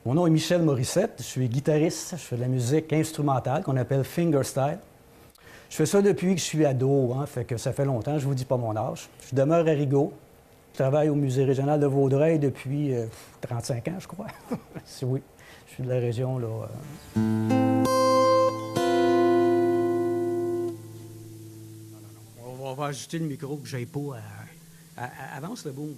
Mon nom est Michel Morissette, je suis guitariste, je fais de la musique instrumentale qu'on appelle fingerstyle. Je fais ça depuis que je suis ado, fait que ça fait longtemps, je vous dis pas mon âge. Je demeure à Rigaud, je travaille au Musée régional de Vaudreuil depuis 35 ans, je crois. Oui, je suis de la région, là. On va ajuster le micro que j'aille pas avance le boom.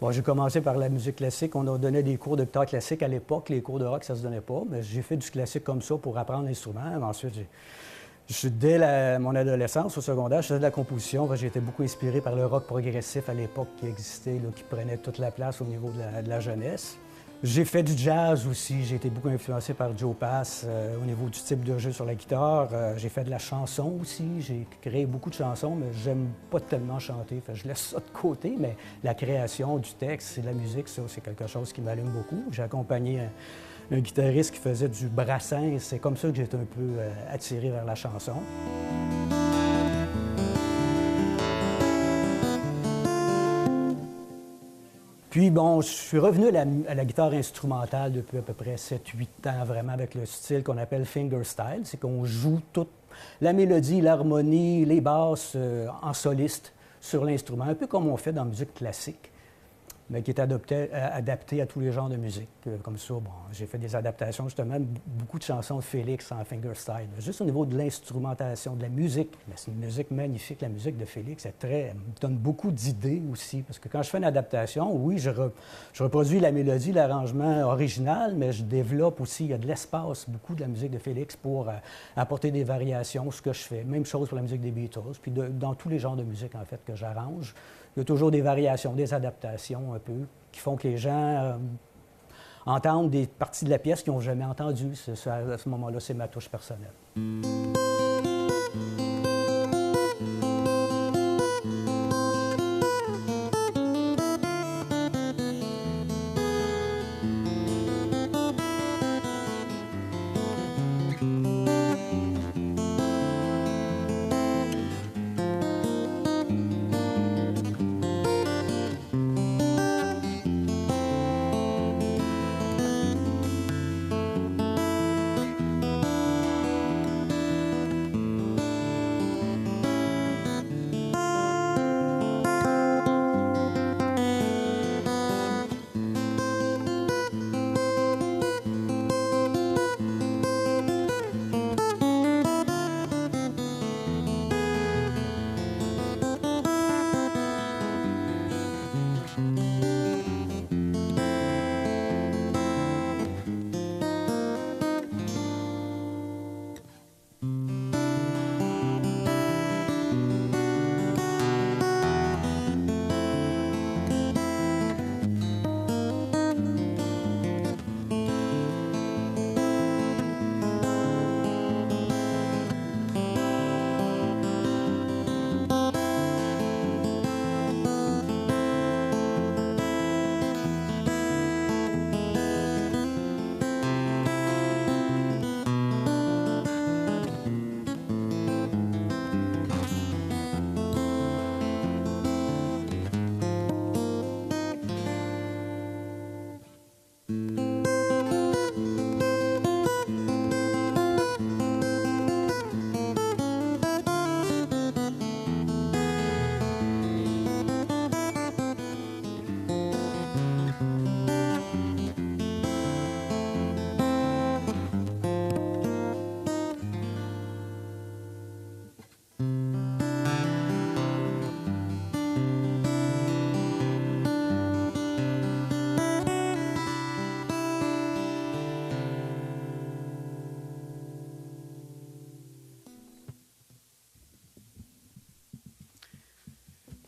Bon, j'ai commencé par la musique classique. On a donné des cours de guitare classique à l'époque. Les cours de rock, ça ne se donnait pas. Mais j'ai fait du classique comme ça pour apprendre l'instrument. Ensuite, dès mon adolescence, au secondaire, je faisais de la composition. J'ai été beaucoup inspiré par le rock progressif à l'époque qui existait, là, qui prenait toute la place au niveau de la jeunesse. J'ai fait du jazz aussi. J'ai été beaucoup influencé par Joe Pass au niveau du type de jeu sur la guitare. J'ai fait de la chanson aussi. J'ai créé beaucoup de chansons, mais j'aime pas tellement chanter. Je laisse ça de côté, mais la création du texte et de la musique, ça, c'est quelque chose qui m'allume beaucoup. J'ai accompagné un guitariste qui faisait du brassin. C'est comme ça que j'ai été un peu attiré vers la chanson. Puis bon, je suis revenu à la guitare instrumentale depuis à peu près 7-8 ans, vraiment avec le style qu'on appelle fingerstyle. C'est qu'on joue toute la mélodie, l'harmonie, les basses en soliste sur l'instrument, un peu comme on fait dans la musique classique, mais qui est adapté à tous les genres de musique. Comme ça, bon, j'ai fait des adaptations, justement, beaucoup de chansons de Félix en fingerstyle. Juste au niveau de l'instrumentation, de la musique. C'est une musique magnifique, la musique de Félix. Elle me donne beaucoup d'idées aussi, parce que quand je fais une adaptation, oui, je reproduis la mélodie, l'arrangement original, mais je développe aussi, il y a de l'espace, beaucoup de la musique de Félix pour apporter des variations, ce que je fais. Même chose pour la musique des Beatles, puis dans tous les genres de musique, en fait, que j'arrange. Il y a toujours des variations, des adaptations un peu, qui font que les gens entendent des parties de la pièce qu'ils n'ont jamais entendues. À ce moment-là, c'est ma touche personnelle.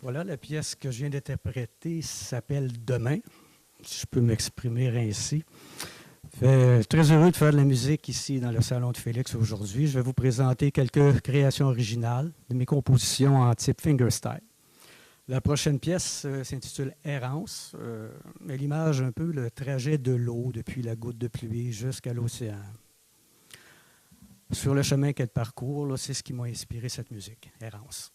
Voilà, la pièce que je viens d'interpréter s'appelle « Demain », si je peux m'exprimer ainsi. Je suis très heureux de faire de la musique ici dans le Salon de Félix aujourd'hui. Je vais vous présenter quelques créations originales de mes compositions en type fingerstyle. La prochaine pièce s'intitule Errance. Elle image un peu le trajet de l'eau depuis la goutte de pluie jusqu'à l'océan. Sur le chemin qu'elle parcourt, c'est ce qui m'a inspiré cette musique, Errance.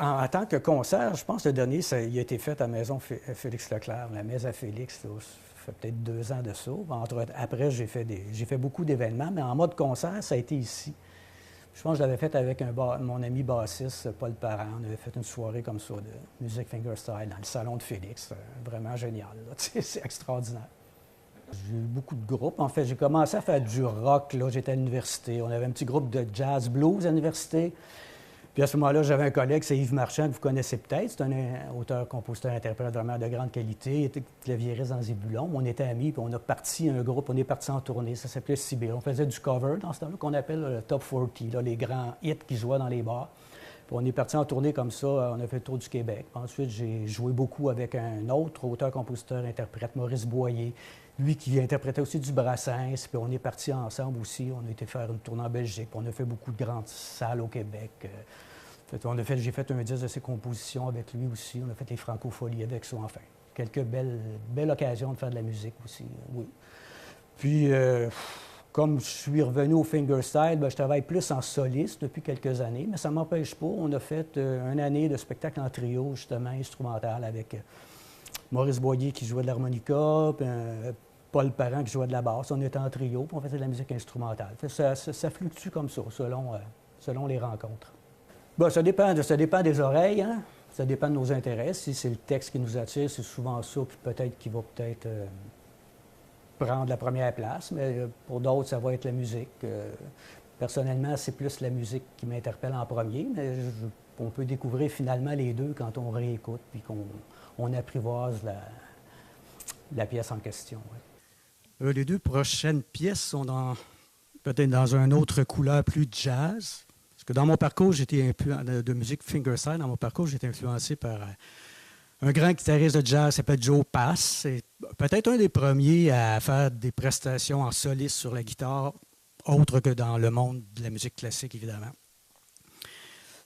En tant que concert, je pense que le dernier, il a été fait à la Maison Félix Leclerc, la Messe à Félix. Là, ça fait peut-être 2 ans de ça. Après, j'ai fait beaucoup d'événements, mais en mode concert, ça a été ici. Je pense que je l'avais fait avec mon ami bassiste, Paul Parent. On avait fait une soirée comme ça de musique fingerstyle dans le salon de Félix. Vraiment génial. C'est extraordinaire. J'ai eu beaucoup de groupes. En fait, j'ai commencé à faire du rock. Là, j'étais à l'université. On avait un petit groupe de jazz blues à l'université. Puis à ce moment-là, j'avais un collègue, c'est Yves Marchand, que vous connaissez peut-être. C'est un auteur, compositeur, interprète vraiment de grande qualité. Il était claviériste dans Zébulon. On était amis, puis on a parti un groupe, on est parti en tournée. Ça s'appelait Cybèle. On faisait du cover dans ce temps-là, qu'on appelle le Top 40, là, les grands hits qui jouaient dans les bars. Puis on est parti en tournée comme ça. On a fait le tour du Québec. Puis ensuite, j'ai joué beaucoup avec un autre auteur, compositeur, interprète, Maurice Boyer. Lui qui interprétait aussi du Brassens. Puis on est partis ensemble aussi. On a été faire une tournée en Belgique. Puis on a fait beaucoup de grandes salles au Québec. J'ai fait un disque de ses compositions avec lui aussi. On a fait les Francopholies avec ça, enfin. Quelques belles occasions de faire de la musique aussi, oui. Puis, comme je suis revenu au fingerstyle, je travaille plus en soliste depuis quelques années, mais ça ne m'empêche pas. On a fait une année de spectacle en trio, justement, instrumental, avec Maurice Boyer qui jouait de l'harmonica, puis Paul Parent qui jouait de la basse. On était en trio, puis on faisait de la musique instrumentale. Ça fluctue comme ça, selon les rencontres. Bien, ça dépend des oreilles, hein? Ça dépend de nos intérêts. Si c'est le texte qui nous attire, c'est souvent ça, puis peut-être qui va prendre la première place, mais pour d'autres, ça va être la musique. Personnellement, c'est plus la musique qui m'interpelle en premier, mais on peut découvrir finalement les deux quand on réécoute, puis qu'on apprivoise la pièce en question. Ouais. Les 2 prochaines pièces sont peut-être dans une autre couleur plus jazz. Parce que dans mon parcours, de musique fingerstyle, dans mon parcours, j'ai été influencé par un grand guitariste de jazz qui s'appelle Joe Pass. C'est peut-être un des premiers à faire des prestations en soliste sur la guitare, autre que dans le monde de la musique classique, évidemment.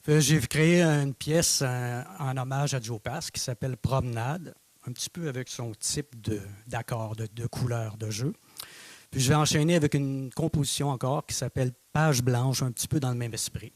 J'ai créé une pièce en hommage à Joe Pass qui s'appelle Promenade, un petit peu avec son type d'accords, de couleurs de jeu. Puis je vais enchaîner avec une composition encore qui s'appelle Page blanche, un petit peu dans le même esprit.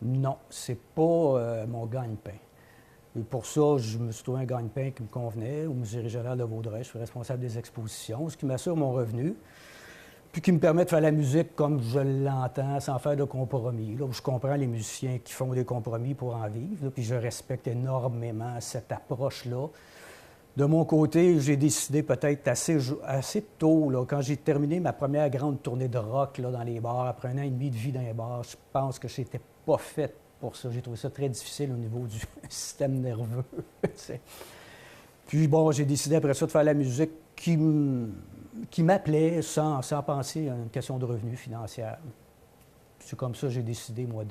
Non, c'est pas mon gagne-pain. Et pour ça, je me suis trouvé un gagne-pain qui me convenait au Musée régional de Vaudreuil. Je suis responsable des expositions, ce qui m'assure mon revenu, puis qui me permet de faire la musique comme je l'entends, sans faire de compromis. Là, où je comprends les musiciens qui font des compromis pour en vivre, là, puis je respecte énormément cette approche-là. De mon côté, j'ai décidé peut-être assez tôt, là, quand j'ai terminé ma première grande tournée de rock là, dans les bars, après 1 an et demi de vie dans les bars, je pense que j'étais pas faite pour ça. J'ai trouvé ça très difficile au niveau du système nerveux. Puis bon, j'ai décidé après ça de faire la musique qui m'appelait sans penser à une question de revenus financière. C'est comme ça que j'ai décidé, moi,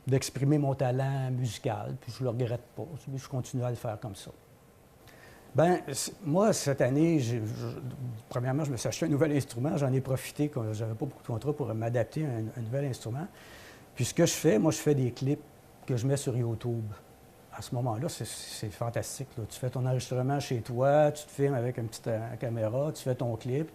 d'exprimer mon talent musical. Puis je ne le regrette pas. Je continue à le faire comme ça. Bien, moi, cette année, premièrement, je me suis acheté un nouvel instrument. J'en ai profité quand j'avais pas beaucoup de contrats pour m'adapter à un nouvel instrument. Puis ce que je fais, moi, je fais des clips que je mets sur YouTube. À ce moment-là, c'est fantastique. Là. Tu fais ton enregistrement chez toi, tu te filmes avec une petite caméra, tu fais ton clip,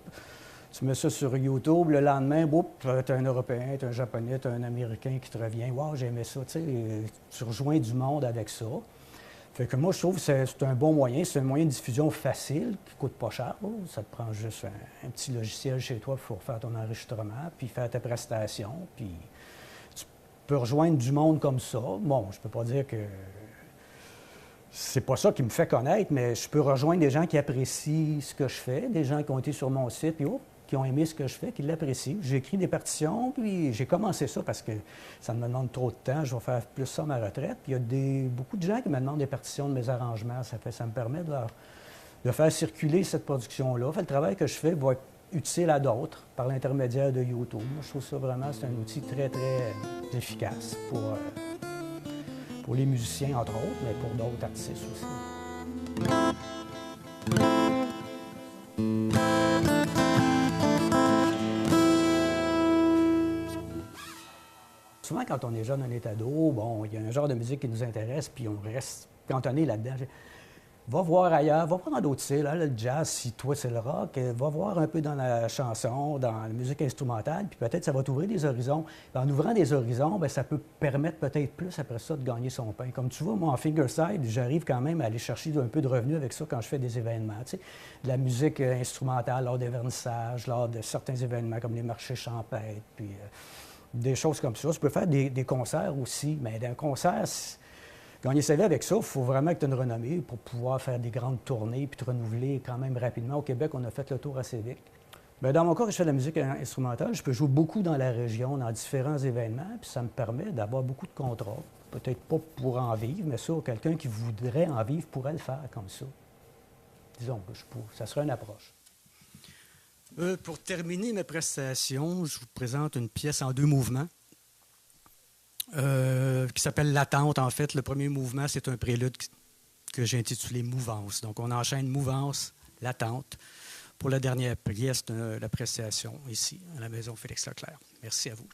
tu mets ça sur YouTube. Le lendemain, tu as un Européen, tu as un Japonais, tu as un Américain qui te revient. « Wow, j'aimais ça. » Tu rejoins du monde avec ça. Fait que moi, je trouve que c'est un bon moyen. C'est un moyen de diffusion facile, qui ne coûte pas cher. Là. Ça te prend juste un petit logiciel chez toi pour faire ton enregistrement, puis faire ta prestation. Puis tu peux rejoindre du monde comme ça. Bon, je peux pas dire que c'est pas ça qui me fait connaître, mais je peux rejoindre des gens qui apprécient ce que je fais, des gens qui ont été sur mon site, puis qui ont aimé ce que je fais, qui l'apprécient. J'ai écrit des partitions, puis j'ai commencé ça parce que ça me demande trop de temps. Je vais faire plus ça à ma retraite. Puis il y a beaucoup de gens qui me demandent des partitions de mes arrangements. Ça me permet de faire circuler cette production-là. Le travail que je fais va être utile à d'autres par l'intermédiaire de YouTube. Moi, je trouve ça vraiment, c'est un outil très, très efficace pour les musiciens, entre autres, mais pour d'autres artistes aussi. Souvent, quand on est jeune, on est ado, bon, il y a un genre de musique qui nous intéresse, puis on reste cantonné là-dedans. Va voir ailleurs, va prendre d'autres styles. Hein, le jazz, si toi, c'est le rock, va voir un peu dans la chanson, dans la musique instrumentale, puis peut-être ça va t'ouvrir des horizons. Puis en ouvrant des horizons, bien, ça peut permettre peut-être plus après ça de gagner son pain. Comme tu vois, moi, en fingerside, j'arrive quand même à aller chercher un peu de revenus avec ça quand je fais des événements. Tu sais, de la musique instrumentale lors des vernissages, lors de certains événements comme les marchés champêtres, puis des choses comme ça. Tu peux faire des concerts aussi, mais d'un concert, gagner sa vie avec ça, il faut vraiment que tu aies une renommée pour pouvoir faire des grandes tournées puis te renouveler quand même rapidement. Au Québec, on a fait le tour assez vite. Bien, dans mon cas, je fais de la musique instrumentale. Je peux jouer beaucoup dans la région, dans différents événements, puis ça me permet d'avoir beaucoup de contrats. Peut-être pas pour en vivre, mais ça, quelqu'un qui voudrait en vivre pourrait le faire comme ça. Disons que ça serait une approche. Pour terminer mes prestations, je vous présente une pièce en 2 mouvements qui s'appelle L'attente. En fait, le premier mouvement, c'est un prélude que j'ai intitulé Mouvance. Donc, on enchaîne Mouvance, L'attente pour la dernière pièce de la prestation ici, à la Maison Félix-Leclerc. Merci à vous.